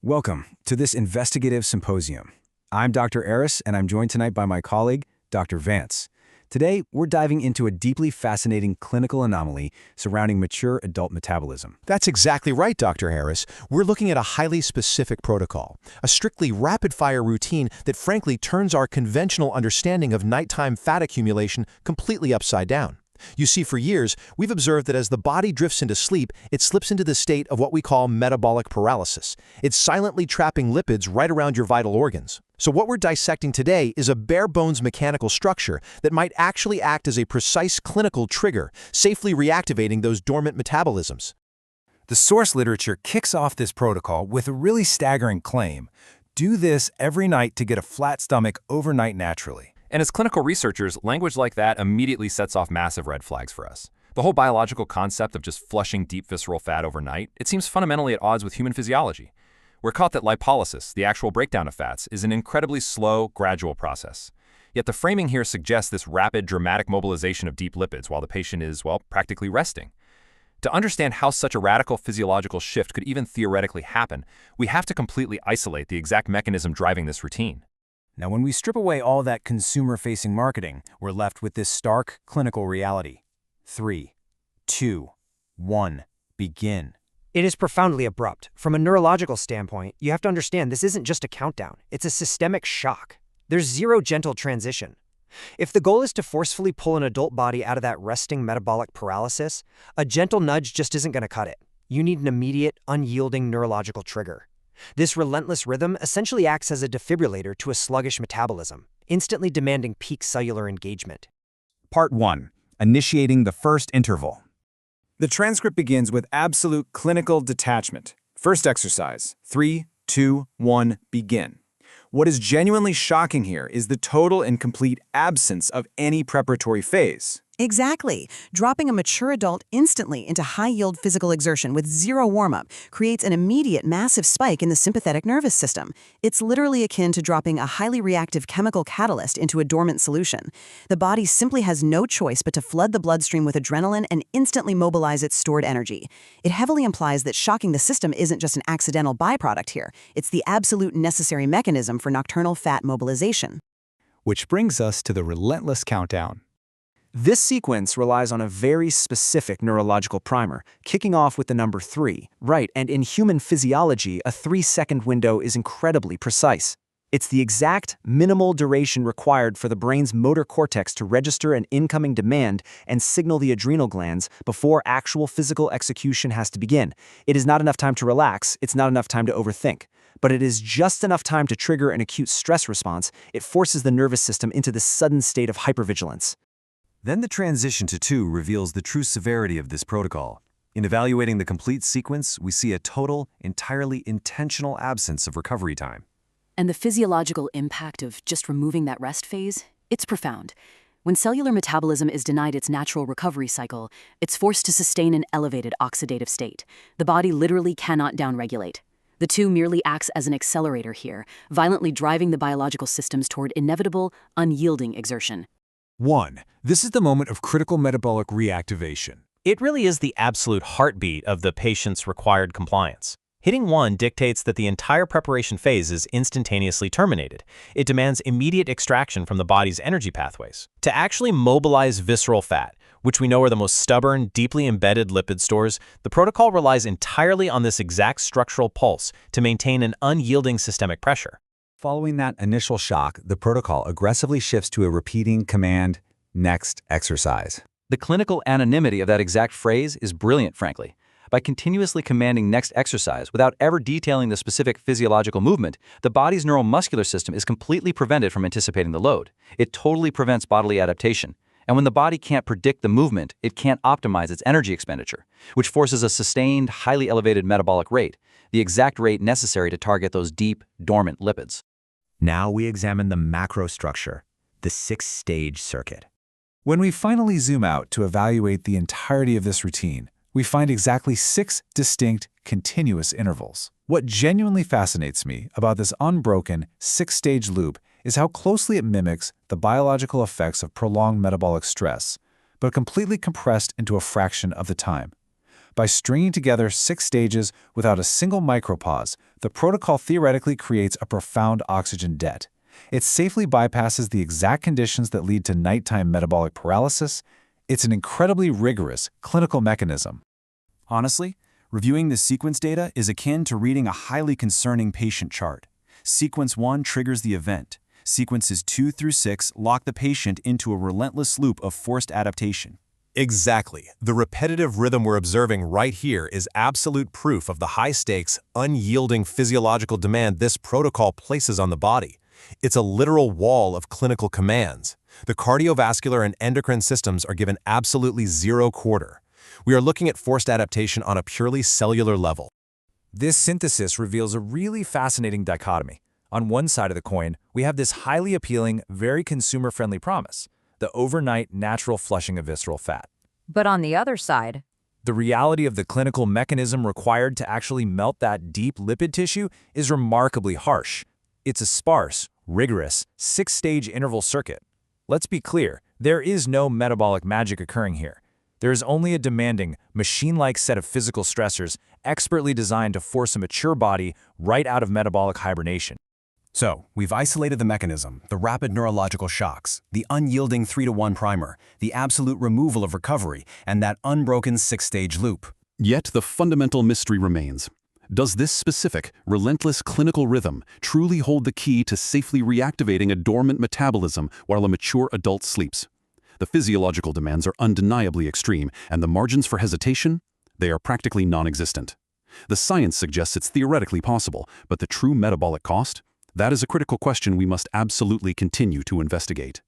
Welcome to this investigative symposium. I'm Dr. Aris, and I'm joined tonight by my colleague, Dr. Vance. Today, we're diving into a deeply fascinating clinical anomaly surrounding mature adult metabolism. That's exactly right, Dr. Harris. We're looking at a highly specific protocol, a strictly rapid-fire routine that frankly turns our conventional understanding of nighttime fat accumulation completely upside down. You see, for years, we've observed that as the body drifts into sleep, it slips into the state of what we call metabolic paralysis. It's silently trapping lipids right around your vital organs. So what we're dissecting today is a bare-bones mechanical structure that might actually act as a precise clinical trigger, safely reactivating those dormant metabolisms. The source literature kicks off this protocol with a really staggering claim. Do this every night to get a flat stomach overnight naturally. And as clinical researchers, language like that immediately sets off massive red flags for us. The whole biological concept of just flushing deep visceral fat overnight, it seems fundamentally at odds with human physiology. We're taught that lipolysis, the actual breakdown of fats, is an incredibly slow, gradual process. Yet the framing here suggests this rapid, dramatic mobilization of deep lipids while the patient is, well, practically resting. To understand how such a radical physiological shift could even theoretically happen, we have to completely isolate the exact mechanism driving this routine. Now, when we strip away all that consumer-facing marketing, we're left with this stark clinical reality. 3, 2, 1, begin. It is profoundly abrupt. From a neurological standpoint, you have to understand this isn't just a countdown. It's a systemic shock. There's zero gentle transition. If the goal is to forcefully pull an adult body out of that resting metabolic paralysis, a gentle nudge just isn't going to cut it. You need an immediate, unyielding neurological trigger. This relentless rhythm essentially acts as a defibrillator to a sluggish metabolism, instantly demanding peak cellular engagement. Part 1. Initiating the first interval. The transcript begins with absolute clinical detachment. First exercise. 3, 2, 1, begin. What is genuinely shocking here is the total and complete absence of any preparatory phase. Exactly. Dropping a mature adult instantly into high-yield physical exertion with zero warm-up creates an immediate massive spike in the sympathetic nervous system. It's literally akin to dropping a highly reactive chemical catalyst into a dormant solution. The body simply has no choice but to flood the bloodstream with adrenaline and instantly mobilize its stored energy. It heavily implies that shocking the system isn't just an accidental byproduct here. It's the absolute necessary mechanism for nocturnal fat mobilization. Which brings us to the relentless countdown. This sequence relies on a very specific neurological primer, kicking off with the number 3. Right, and in human physiology, a 3-second window is incredibly precise. It's the exact minimal duration required for the brain's motor cortex to register an incoming demand and signal the adrenal glands before actual physical execution has to begin. It is not enough time to relax, it's not enough time to overthink. But it is just enough time to trigger an acute stress response. It forces the nervous system into this sudden state of hypervigilance. Then the transition to 2 reveals the true severity of this protocol. In evaluating the complete sequence, we see a total, entirely intentional absence of recovery time. And the physiological impact of just removing that rest phase? It's profound. When cellular metabolism is denied its natural recovery cycle, it's forced to sustain an elevated oxidative state. The body literally cannot downregulate. The 2 merely acts as an accelerator here, violently driving the biological systems toward inevitable, unyielding exertion. 1. This is the moment of critical metabolic reactivation. It really is the absolute heartbeat of the patient's required compliance. Hitting 1 dictates that the entire preparation phase is instantaneously terminated. It demands immediate extraction from the body's energy pathways. To actually mobilize visceral fat, which we know are the most stubborn, deeply embedded lipid stores, the protocol relies entirely on this exact structural pulse to maintain an unyielding systemic pressure. Following that initial shock, the protocol aggressively shifts to a repeating command, next exercise. The clinical anonymity of that exact phrase is brilliant, frankly. By continuously commanding next exercise without ever detailing the specific physiological movement, the body's neuromuscular system is completely prevented from anticipating the load. It totally prevents bodily adaptation. And when the body can't predict the movement, it can't optimize its energy expenditure, which forces a sustained, highly elevated metabolic rate, the exact rate necessary to target those deep, dormant lipids. Now we examine the macrostructure, the 6-stage circuit. When we finally zoom out to evaluate the entirety of this routine, we find exactly 6 distinct, continuous intervals. What genuinely fascinates me about this unbroken 6-stage loop is how closely it mimics the biological effects of prolonged metabolic stress, but completely compressed into a fraction of the time. By stringing together 6 stages without a single micropause, the protocol theoretically creates a profound oxygen debt. It safely bypasses the exact conditions that lead to nighttime metabolic paralysis. It's an incredibly rigorous clinical mechanism. Honestly, reviewing the sequence data is akin to reading a highly concerning patient chart. Sequence 1 triggers the event. Sequences 2 through 6 lock the patient into a relentless loop of forced adaptation. Exactly. The repetitive rhythm we're observing right here is absolute proof of the high-stakes, unyielding physiological demand this protocol places on the body. It's a literal wall of clinical commands. The cardiovascular and endocrine systems are given absolutely zero quarter. We are looking at forced adaptation on a purely cellular level. This synthesis reveals a really fascinating dichotomy. On one side of the coin, we have this highly appealing, very consumer-friendly promise, the overnight natural flushing of visceral fat. But on the other side, The reality of the clinical mechanism required to actually melt that deep lipid tissue is remarkably harsh. It's a sparse, rigorous, 6-stage interval circuit. Let's be clear, there is no metabolic magic occurring here. There is only a demanding, machine-like set of physical stressors expertly designed to force a mature body right out of metabolic hibernation. So, we've isolated the mechanism, the rapid neurological shocks, the unyielding 3-to-1 primer, the absolute removal of recovery, and that unbroken 6-stage loop. Yet the fundamental mystery remains. Does this specific, relentless clinical rhythm truly hold the key to safely reactivating a dormant metabolism while a mature adult sleeps? The physiological demands are undeniably extreme, and the margins for hesitation? They are practically non-existent. The science suggests it's theoretically possible, but the true metabolic cost? That is a critical question we must absolutely continue to investigate.